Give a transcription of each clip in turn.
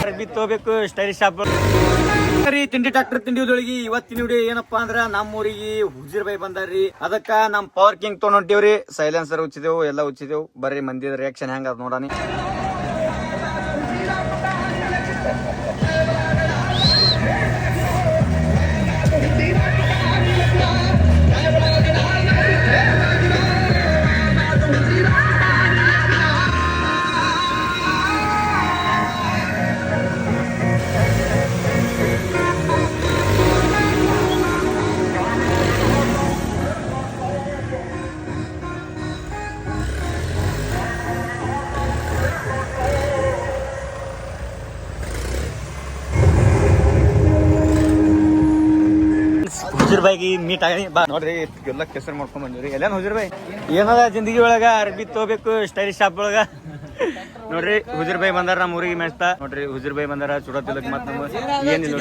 ಅರ್ಬಿ ತಗೋಬೇಕು stylish shop ರೀ. ತಿಂಡಿ ಟ್ರಾಕ್ಟರ್ ತಿಂಡಿದೊಳಗಿ ಇವತ್ತಿನ ವಿಡಿಯೋ ಏನಪ್ಪಾ ಅಂದ್ರ ನಮ್ಮೂರಿಗೆ ಹುಜಿರ್ ಬೈ ಬಂದಾರ್ರಿ. ಅದಕ್ಕ ನಮ್ ಪವರ್ ಕಿಂಗ್ ತೊಗೊಂಡ್ ಹೊಂಟಿವ್ರಿ. ಸೈಲೆನ್ಸರ್ ಉಚ್ಚಿದೆವು, ಎಲ್ಲ ಉಚ್ಚಿದೆವು. ಬರ್ರಿ ಮಂದಿ ರಿಯಾಕ್ಷನ್ ಹೆಂಗ ಅದ ನೋಡಾನಿ. ಹುಜೂರ್ ಬಾಯಿಗೆ ಮೀಟ್ ಆಗಿ ಬಾ ನೋಡ್ರಿ. ಎಲ್ಲ ಕೆಸರು ಮಾಡ್ಕೊಂಡ್ ಬಂದಿವ್ರಿ. ಎಲ್ಲೇನ್ ಹುಜೂರ್ ಬಾಯಿ ಏನದ ಜಿಂದಗಿ ಒಳಗ ಅರ್ಬಿ ತಗೋಬೇಕು ಸ್ಟೈಲಿಶ್ ಶಾಪ್ ಒಳಗ. ನೋಡ್ರಿ ಹುಜೂರ್ ಬಾಯಿ ಬಂದಾರ ನಮ್ಮ ಊರಿಗೆ ಮೆಚ್ತಾ. ನೋಡ್ರಿ ಹುಜೂರ್ ಬಾಯಿ ಬಂದಾರ ಚೂಡ ತಿಲಕ್ ಮತ್ ನಮ್ಮ ಏನಿಲ್ಲ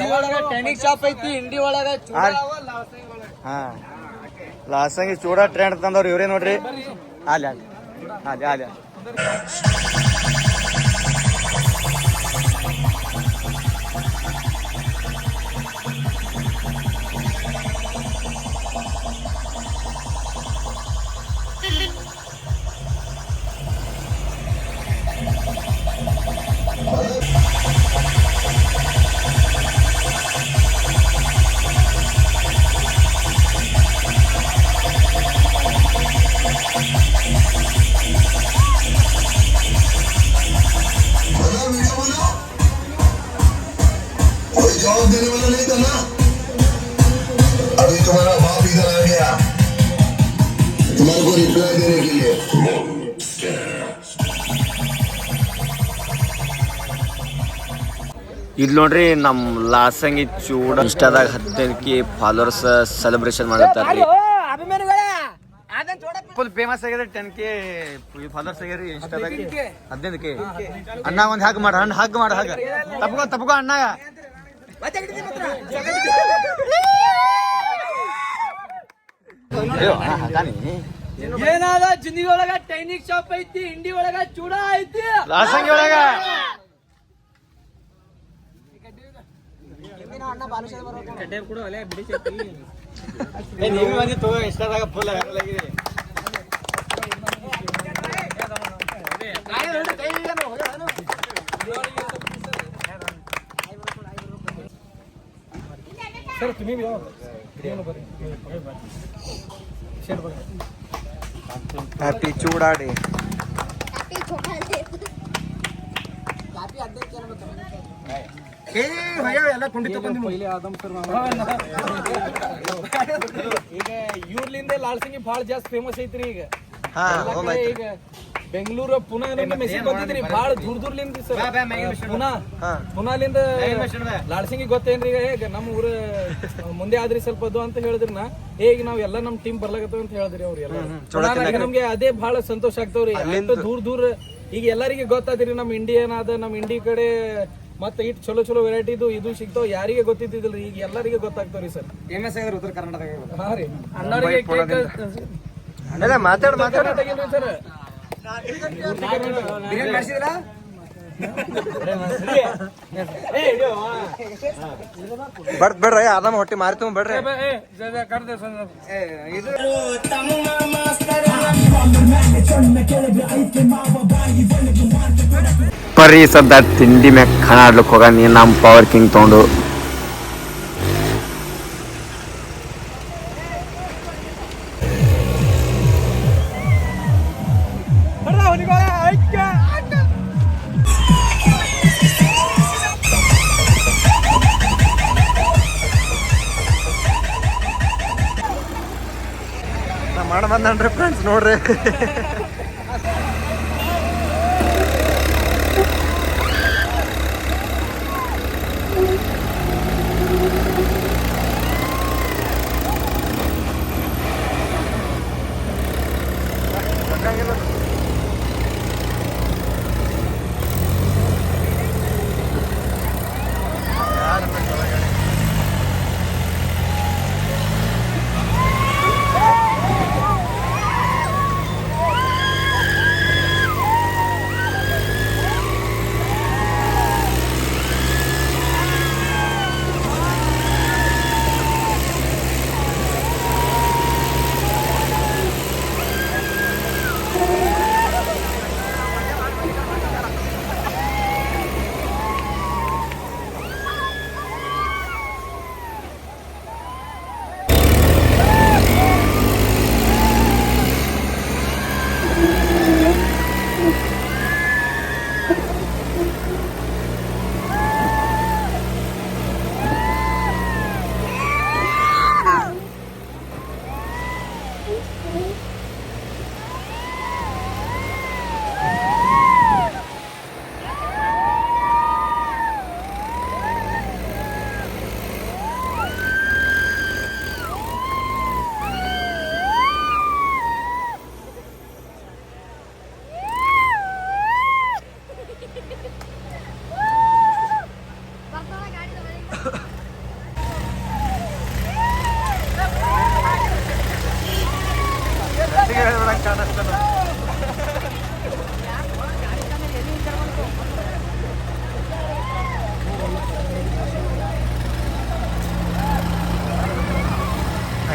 ಹಾ ಲಾಸಂಗಿ ಚೂಡ ಟ್ರೆಂಡ್ ತಂದವ್ರು ಇವ್ರೇ ನೋಡ್ರಿ. ಅಲ್ಲಿ ಅಲ್ಲಿ ಅಲ್ಲಿ ಅಲ್ಲಿ जवाब देने वाला नहीं था ना. अभी तुम्हारा बाप इधर आ गया तुम्हारे को रिप्लाई देने के लिए. ಇಲ್ಲಿ ನೋಡ್ರಿ ನಮ್ ಲಾಸಂಗಿ ಚೂಡ ಇನ್ಸ್ಟಾದಾಗ 15K ಫಾಲೋವರ್ಸ್ ಸೆಲೆಬ್ರೇಷನ್ ಮಾಡತ್ತಾರ್ರಿ. ಫುಲ್ ಫೇಮಸ್ ಆಗ್ಯದ. 10K followers ಆಗ್ಯಾರಿ ಇನ್ಸ್ಟಾದಾಗ. 15K ಅಣ್ಣ ಒಂದ್ ಹಗ್ ಮಾಡ ಹಗ್ ಮಾಡ ಹಗ್ ತಪ್ಕೋ ಅಣ್ಣ. ಏನಾದ ಜಿಂದಗಿ ಒಳಗ ಟೈನಿಕ್ ಶಾಪ್ ಐತಿ, ಇಂಡಿ ಒಳಗ ಚೂಡ ಐತಿ, ಲಾಸಂಗಿ ಒಳಗ ನೀವು ಬಂದಿ ತಗೋ. ಇನ್ಸ್ಟಾದಾಗ ಫುಲ್ ವೈರಲ್ ಆಗಿದೆ. सर तुम्ही ಹ್ಯಾಪಿ ಚೂಡಾ ಡೇ. ಎಲ್ಲ ಕುಂಡಿತ ಪहिले ಆದಮ್ ಸರ್ ಈಗ ಇವ್ರಲಿಂದ ಲಾಲ್ಸಿಂಗಿ ಭಾಳ ಜಾಸ್ತಿ ಫೇಮಸ್ ಐತ್ರಿ. ಈಗ ಈಗ ಬೆಂಗಳೂರು ಪುನಾ ಮೆಸೇಜ್ ಬಂದಿದ್ರಿ ಭಾಳ ದೂರಲಿಂದ ಸರ್. ಪುನಾಲಿಂದ ಲಾಲ್ಸಿಂಗಿ ಗೊತ್ತೇನ್ರಿ. ಈಗ ನಮ್ಮ ಊರ ಮುಂದೆ ಆದ್ರಿ ಸ್ವಲ್ಪ ಅದು ಅಂತ ಹೇಳಿದ್ರನ ಈಗ ನಾವ್ ಎಲ್ಲಾ ನಮ್ ಟೀಮ್ ಬರ್ಲಾಗತ್ತವ ಅಂತ ಹೇಳಿದ್ರಿ. ಅವ್ರು ನಮ್ಗೆ ಅದೇ ಬಹಳ ಸಂತೋಷ ಆಗ್ತಾವ್ರಿ. ದೂರ ಈಗ ಎಲ್ಲರಿಗೆ ಗೊತ್ತಾದ್ರಿ ನಮ್ ಇಂಡಿಯನ್ ಆದ ನಮ್ ಇಂಡಿ ಕಡೆ ಮತ್ತೆ ಇಟ್ ಚಲೋ ಚಲೋ ವೆರೈಟಿದು ಇದು ಸಿಗ್ತಾವ. ಯಾರಿಗೆ ಗೊತ್ತಿದ್ದಿಲ್ರಿ ಈಗ ಎಲ್ಲರಿಗೆ ಗೊತ್ತಾಗ್ತಾವ್ರಿ ಸರ್. ಫೇಮಸ್ ಆಗಿದ್ರಿ ಉತ್ತರ ಕರ್ನಾಟಕ. ಹಾ ರೀ ಮಾತಾಡ್ರಿ ಸರ್. ಬೇಡ್ರಿ ಆರಾಮ ಹೊಟ್ಟಿ ಮಾರಿ ಬೇಡ್ರಿ. ಬರ್ರಿ ಸದ್ದ ತಿಂಡಿ ಮ್ಯಾಗ ಖಾನ ಆಡ್ಲಿಕ್ಕೆ ಹೋಗ. ನೀ ನಮ್ಮ ಪವರ್ ಕಿಂಗ್ ತಗೊಂಡು ಮಾಡ ಬಂದನ್ರಿ ಫ್ರೆಂಡ್ಸ್ ನೋಡ್ರಿ.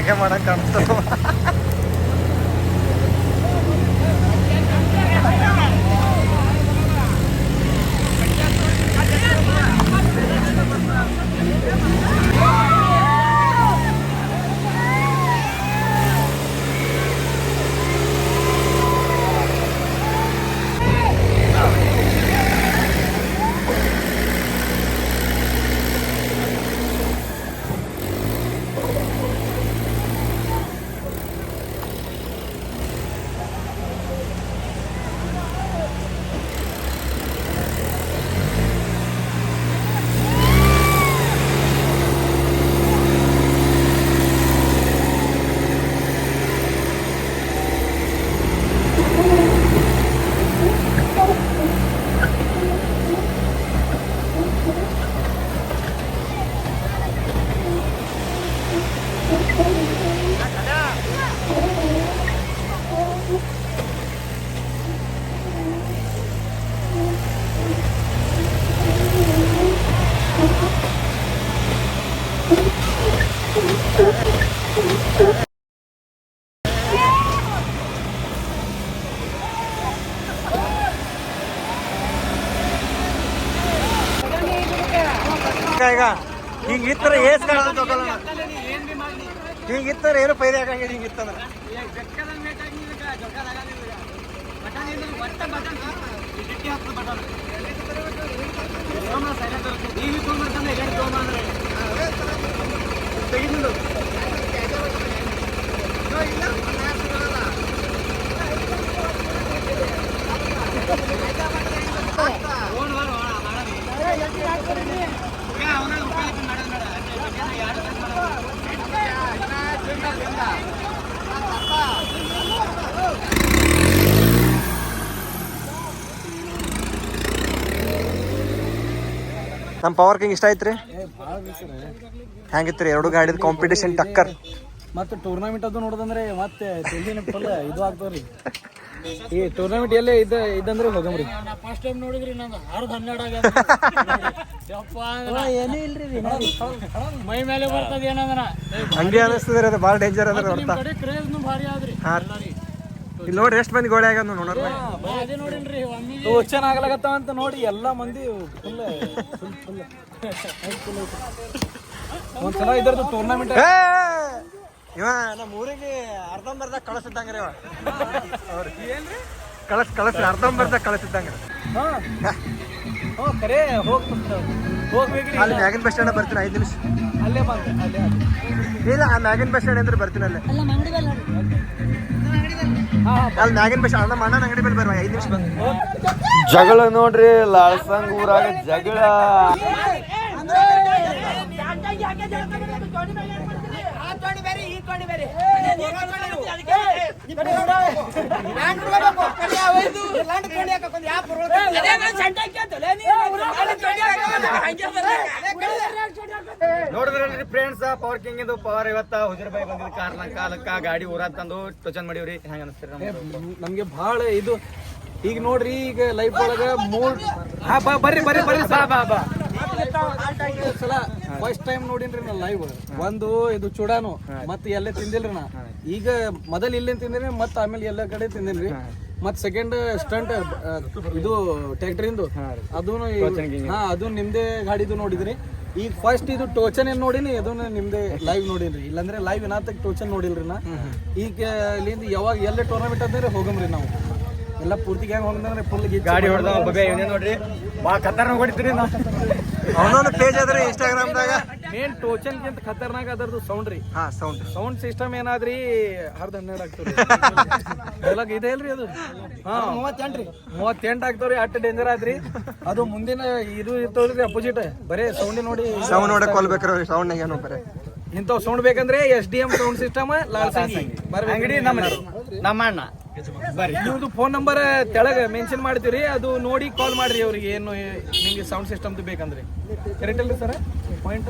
ಹಂಗೆ ಮಾಡಕ್ ಕಾಣಿಸ್ತಾವ. ಈಗ ಹಿಂಗಿತ್ತರ ಏಸ್ ಕಾಣಲ್ಲ, ಹಿಂಗಿತ್ತರ ಏನು ಪೈದೆ ಹಾಕಂಗಿಲ್ಲ. ಹಿಂಗಿತ್ತಂದ್ರ ನಮ್ಮ ಪವರ್ ಕಿಂಗ್ ಇಷ್ಟ ಐತ್ರಿ. ಹೆಂಗಿತ್ರಿ ಎರಡು ಗಾಡಿದ ಕಾಂಪಿಟೇಷನ್ ಟಕ್ಕರ್? ಮತ್ತೆ ಟೂರ್ನಮೆಂಟ್ ಅದು ನೋಡೋದಂದ್ರೆ ಮತ್ತೆ ಇದು ಆಗ್ತಾವ್ರಿ. ಈ ಟೂರ್ನಮೆಂಟ್ ಎಲ್ಲೇ ಇದಂದ್ರೆ ಹೋಗಮ್ರಿ. ಫಸ್ಟ್ ಟೈಮ್ ನೋಡಿದ್ರಿ ನಂದು 6-12 ಏನೂ ಇಲ್ರಿ, ಮೈ ಮೇಲೆ ಬರ್ತದ ಏನಂದ್ರ ಹಂಗೆ ಅನಿಸ್ತದ್ರಿ. ಅದು ಭಾಳ ಡೇಂಜರ್ ಅದ್ರ ಹೊರ್ತಾ. ಭಾರಿ ಆದ್ರಿ. ಇಲ್ಲಿ ನೋಡ್ರಿ ಎಷ್ಟು ಮಂದಿ ಗೋಳೆ ಆಗ್ಯಾದ ನೋಡ್ರಿ. ಟೋಚನ್ ಆಗ್ಲಾಗತ್ತಾವ ಅಂತ ನೋಡಿ ಎಲ್ಲಾ ಮಂದಿ ಫುಲ್ ಒಂದ್ಸಲ ಇದ್ರದ್ದು ಟೂರ್ನಮೆಂಟ್. ಇವ ನಮ್ಮ ಊರಿಗೆ ಅರ್ಧಂಬರ್ಧ ಕಳಿಸಿದ್ದಂಗ್ರಿ. ಇವ ಕಳಿಸ್ರಿ ಅರ್ಧಂಬರ್ಧ ಕಳಿಸಿದ್ದಂಗ್ರಿ. ಕರೆ ಹೋಗ್ಬೇಕ್ರಿ. ಅಲ್ಲಿ ಮ್ಯಾಗಿನ್ ಬಸ್ ಸ್ಟ್ಯಾಂಡ್ ಬರ್ತೀನಿ 5 ನಿಮಿಷ. ಅಲ್ಲೇ ಬಂತು ಅಲ್ಲೇ ಇಲ್ಲ, ಆ ಮ್ಯಾಗಿನ್ ಬಸ್ ಸ್ಟ್ಯಾಂಡ್ ಅಂದ್ರೆ ಬರ್ತೀನಿ. ಅಲ್ಲೇ ಅಲ್ಲಿ ಮ್ಯಾಗಿನ್ ಬಸ್ ಸ್ಟ್ಯಾಂಡ್ ಅಣ್ಣನ ಅಂಗಡಿ ಮೇಲೆ ಬರುವ 5 ನಿಮಿಷ ಬಂದು. ಜಗಳ ನೋಡ್ರಿ ಲಾಳ್ಸಂಗ್ ಊರಾಗ ಜಗಳ. ನೋಡಿದ್ರಲ್ರಿ ಫ್ರೆಂಡ್ಸ್, ಪವರ್ ಕಿಂಗ್ ಇದು ಪವರ್. ಇವತ್ತ ಹುಜರ್ ಬಾಯಿ ಬಂದಿದ್ ಕಾಲಕ್ಕ ಗಾಡಿ ಊರಾಗ ತಂದು ಟೋಚನ್ ಮಾಡಿವ್ರಿ. ಹೆಂಗ ಅನಿಸ್ತೀರಿ? ನಮ್ಗೆ ಬಹಳ ಇದು. ಈಗ ನೋಡ್ರಿ, ಈಗ ಲೈಫ್ ಒಳಗ ಬರ್ರಿ ಸಲ ಫಸ್ಟ್ ಟೈಮ್ ನೋಡಿನ್ರಿ ನಾ ಲೈವ್. ಒಂದು ಇದು ಚೂಡಾನು ಮತ್ ಎಲ್ಲೇ ತಿಂದಿಲ್ರಿ ನಾ. ಈಗ ಮೊದಲ್ ಇಲ್ಲೇ ತಿಂದಿನಿ, ಮತ್ ಆಮೇಲೆ ಎಲ್ಲ ಕಡೆ ತಿಂದಿನ್ರಿ. ಮತ್ ಸೆಕೆಂಡ್ ಸ್ಟಂಟ್ ಇದು ಟ್ಯಾಕ್ಟ್ರಿಂದು ಅದು ನಿಮ್ದೇ ಗಾಡಿದು ನೋಡಿದ್ರಿ. ಈಗ ಫಸ್ಟ್ ಇದು ಟೋಚನ್ ಏನ್ ನೋಡಿನಿ, ಅದನ್ನ ನಿಮ್ದೇ ಲೈವ್ ನೋಡಿನ್ರಿ. ಇಲ್ಲಾಂದ್ರೆ ಲೈವ್ ಏನಾತ ಟೋಚನ್ ನೋಡಿಲ್ರಿ ನಾ. ಈಗ ಇಲ್ಲಿಂದ ಯಾವಾಗ ಎಲ್ಲ ಟೂರ್ನಮೆಂಟ್ ಅಂದ್ರೆ ಹೋಗಮ್ರಿ ನಾವು. ಎಲ್ಲ ಪೂರ್ತಿ ಗ್ಯಾಂಗ್ ಹೋಗಂದ್ರೆ ಫುಲ್ ಗಾಡಿ ಹೊಡೆದ ನೋಡ್ರಿ. ಭಾಳ ಖತರ್ನಾಕ್ ಹೊಡಿತೀರಿ. ಅವನೊಂದು ಪೇಜ್ ಅದ್ರಿ ಇನ್ಸ್ಟಾಗ್ರಾಮ್ದಾಗ. ಮೇನ್ ಟೋಚನ್ಗಿಂತ ಖತರ್ನಾಕ್ ಅದರದು ಸೌಂಡ್ ರೀ. ಸೌಂಡ್ ಸಿಸ್ಟಮ್ ಏನಾದ್ರಿ 10-12 ಆಗ್ತವ್ರಿ. ಎಲ್ಲ ಇದೆ ಅಲ್ರಿ ಅದು. 38 ಆಗ್ತಾವ್ರಿ. ಅಷ್ಟು ಡೇಂಜರ್ ಆದ್ರಿ ಅದು. ಮುಂದಿನ ಇದು ಇರ್ತವ್ರಿ ಅಪೋಸಿಟ್. ಬರೇ ಸೌಂಡ್ ನೋಡಿ ಸೌಂಡ್ ನೋಡಕ್ ಕೊಲ್ಬೇಕ್ರಿ. ಸೌಂಡ್ ಏನು ಬರೇ ಇಂಥವ್ ಸೌಂಡ್ ಬೇಕಂದ್ರೆ SDM ಸೌಂಡ್ ಸಿಸ್ಟಮ್ ಲಾಲ್ಸಂಗಿ ಅಂಗಡಿ ನಮ್ಮ ಅಣ್ಣ. ನಿಮ್ದು ಫೋನ್ ನಂಬರ್ ತೆಳಗ ಮೆನ್ಷನ್ ಮಾಡ್ತೀರಿ, ಅದು ನೋಡಿ ಕಾಲ್ ಮಾಡ್ರಿ ಅವ್ರಿಗೆ. ಏನು ನಿಮ್ಗೆ ಸೌಂಡ್ ಸಿಸ್ಟಮ್ ಬೇಕಂದ್ರೆ. ಕರೆಕ್ಟ್ ಅಲ್ರಿ ಸರ್ ಪಾಯಿಂಟ್?